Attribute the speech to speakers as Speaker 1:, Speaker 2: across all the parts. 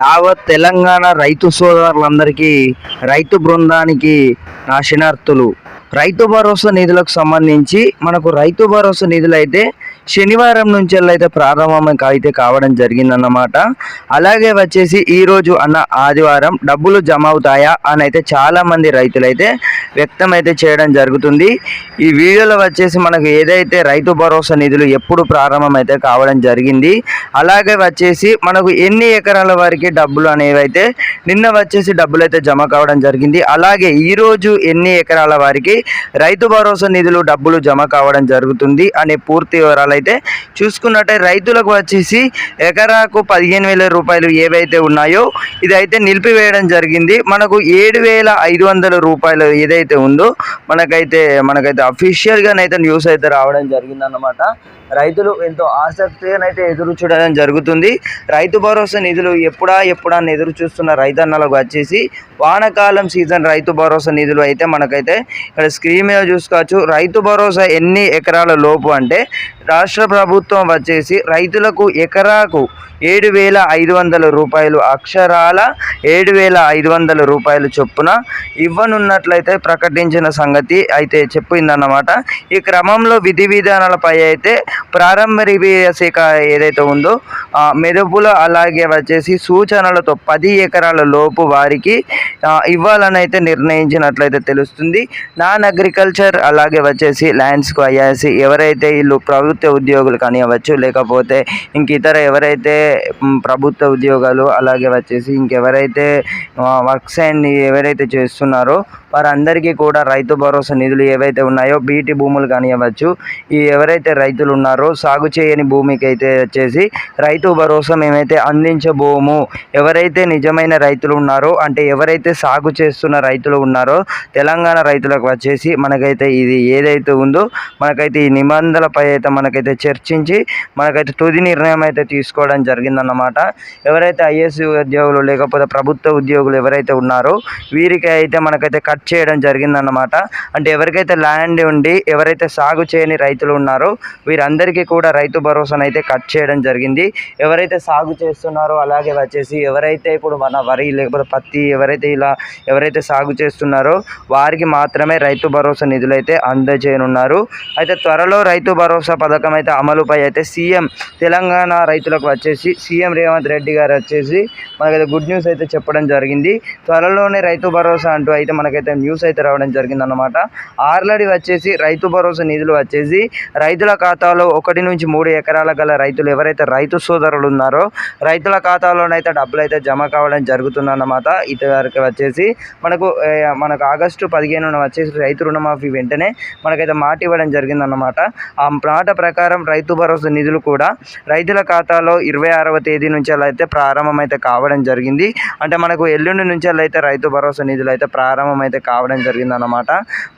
Speaker 1: యావత్ తెలంగాణ రైతు సోదరులందరికీ, రైతు బృందానికి నా శరణార్థులు. రైతు భరోసా నిధులకు సంబంధించి మనకు రైతు భరోసా నిధులు అయితే శనివారం నుంచి అయితే ప్రారంభం అయితే కావడం జరిగిందన్నమాట. అలాగే వచ్చేసి ఈరోజు అన్న ఆదివారం డబ్బులు జమ అవుతాయా అని అయితే చాలామంది రైతులు అయితే వ్యక్తం అయితే చేయడం జరుగుతుంది. ఈ వీడియోలో వచ్చేసి మనకు ఏదైతే రైతు భరోసా నిధులు ఎప్పుడు ప్రారంభం అయితే కావడం జరిగింది, అలాగే వచ్చేసి మనకు ఎన్ని ఎకరాల వరకు డబ్బులు అనేవి అయితే నిన్న వచ్చేసి డబ్బులు అయితే జమ కావడం జరిగింది, అలాగే ఈరోజు ఎన్ని ఎకరాల వారికి రైతు భరోసా నిధులు డబ్బులు జమ కావడం జరుగుతుంది అనే పూర్తి వివరాలు అయితే చూసుకున్నట్టే రైతులకు వచ్చేసి ఎకరాకు 15,000 రూపాయలు ఏవైతే ఉన్నాయో ఇదైతే నిలిపివేయడం జరిగింది. మనకు 7,500 రూపాయలు ఏదైతే ఉందో మనకైతే అఫీషియల్గానైతే న్యూస్ అయితే రావడం జరిగిందన్నమాట. రైతులు ఎంతో ఆసక్తిగానైతే ఎదురు చూడడం జరుగుతుంది. రైతు భరోసా నిధులు ఎప్పుడా అని ఎదురు చూస్తున్న రైతన్నలకు వచ్చేసి వానాకాలం సీజన్ రైతు భరోసా నిధులు అయితే మనకైతే ఇక్కడ స్క్రీన్ మీద చూసుకోవచ్చు. రైతు భరోసా ఎన్ని ఎకరాల లోపు అంటే రాష్ట్ర ప్రభుత్వం వచ్చేసి రైతులకు ఎకరాకు 7,500 రూపాయలు, అక్షరాల 7,500 రూపాయలు చొప్పున ఇవ్వనున్నట్లయితే ప్రకటించిన సంగతి అయితే చెప్పిందన్నమాట. ఈ క్రమంలో విధి విధానాలపై అయితే ప్రారంభ శాఖ ఏదైతే ఉందో మెరుపులు అలాగే వచ్చేసి సూచనలతో 10 ఎకరాల లోపు వారికి ఇవ్వాలని అయితే నిర్ణయించినట్లయితే తెలుస్తుంది. నాన్ అగ్రికల్చర్ అలాగే వచ్చేసి ల్యాండ్స్కు అయ్యాసి ఎవరైతే వీళ్ళు ప్రభుత్వ ఉద్యోగులు కానివ్వచ్చు, లేకపోతే ఇంక ఇతర ఎవరైతే ప్రభుత్వ ఉద్యోగాలు అలాగే వచ్చేసి ఇంకెవరైతే వర్క్స్ అండ్ ఎవరైతే చేస్తున్నారో వారందరికీ కూడా రైతు భరోసా నిధులు ఏవైతే ఉన్నాయో బీటి భూములు కానివ్వచ్చు, ఈ ఎవరైతే రైతులు ఉన్నారో సాగు చేయని భూమికి అయితే వచ్చేసి రైతు భరోసా మేమైతే అందించబోము. ఎవరైతే నిజమైన రైతులు ఉన్నారో అంటే ఎవరైతే సాగు చేస్తున్న రైతులు ఉన్నారో తెలంగాణ రైతులకు వచ్చేసి మనకైతే ఇది ఏదైతే ఉందో మనకైతే ఈ నిబంధనలపై అయితే మనకైతే చర్చించి మనకైతే తుది నిర్ణయం అయితే తీసుకోవడం జరిగిందన్నమాట. ఎవరైతే ఐఏఎస్ ఉద్యోగులు లేకపోతే ప్రభుత్వ ఉద్యోగులు ఎవరైతే ఉన్నారో వీరికి అయితే మనకైతే కట్ చేయడం జరిగిందన్నమాట. అంటే ఎవరికైతే ల్యాండ్ ఉండి ఎవరైతే సాగు చేయని రైతులు ఉన్నారో వీరందరికీ కూడా రైతు భరోసాను అయితే కట్ చేయడం జరిగింది. ఎవరైతే సాగు చేస్తున్నారో అలాగే వచ్చేసి ఎవరైతే ఇప్పుడు మన వరి లేకపోతే పత్తి ఎవరైతే సాగు చేస్తున్నారో వారికి మాత్రమే రైతు భరోసా నిధులు అయితే అందజేయనున్నారు. అయితే త్వరలో రైతు భరోసా పథకం అయితే అమలుపై అయితే సీఎం తెలంగాణ రైతులకు వచ్చేసి సీఎం రేవంత్ రెడ్డి గారు వచ్చేసి మనకైతే గుడ్ న్యూస్ అయితే చెప్పడం జరిగింది. త్వరలోనే రైతు భరోసా అంటూ అయితే మనకైతే న్యూస్ అయితే రావడం జరిగిందన్నమాట. ఆల్రెడీ వచ్చేసి రైతు భరోసా నిధులు వచ్చేసి రైతుల ఖాతాలో 1 నుంచి 3 ఎకరాల గల రైతులు ఎవరైతే రైతు సోదరులు ఉన్నారో రైతుల ఖాతాలోనైతే డబ్బులు అయితే జమ కావడం జరుగుతుందన్నమాట. ఇటువరకు వచ్చేసి మనకు ఆగస్టు 15న వచ్చేసి రైతు రుణమాఫీ వెంటనే మనకైతే మాట ఇవ్వడం జరిగిందన్నమాట. ఆ మాట ప్రకారం రైతు భరోసా నిధులు కూడా రైతుల ఖాతాలో 26వ తేదీ నుంచి అయితే ప్రారంభం అయితే కావడం జరిగింది. అంటే మనకు ఎల్లుండి నుంచి అయితే రైతు భరోసా నిధులు అయితే ప్రారంభం అయితే కావడం జరిగిందన్నమాట.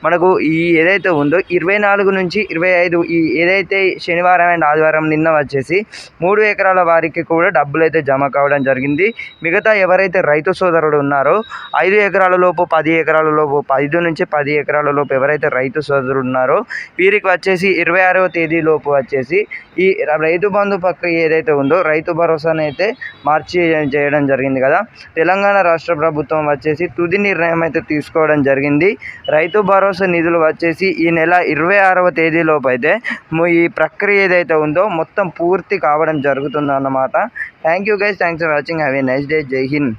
Speaker 1: మనకు ఈ ఏదైతే ఉందో 24 నుంచి 25 ఈ ఏదైతే శనివారం అండ్ ఆదివారం నిన్న వచ్చేసి 3 ఎకరాల వారికి కూడా డబ్బులు అయితే జమ కావడం జరిగింది. మిగతా ఎవరైతే రైతు సోదరుడు ఉన్నారో 5 ఎకరాల లోపు 10 ఎకరాల లోపు 5 నుంచి 10 ఎకరాల లోపు ఎవరైతే రైతు సోదరుడు ఉన్నారో వీరికి వచ్చేసి 26వ తేదీ లోపు వచ్చేసి ఈ రైతు బంధు ప్రక్రియ ఏదైతే ఉందో రైతు భరోసాను అయితే మార్చి చేయడం జరిగింది కదా. తెలంగాణ రాష్ట్ర ప్రభుత్వం వచ్చేసి తుది నిర్ణయం అయితే తీసుకోవడం జరిగింది. రైతు భరోసా నిధులు వచ్చేసి ఈ నెల 26వ తేదీ లోపు అయితే ఈ ప్రక్రియ ఏదైతే ఉందో మొత్తం పూర్తి కావడం జరుగుతుంది అన్నమాట. Thank you guys, thanks for watching, have a nice day, జై హింద్.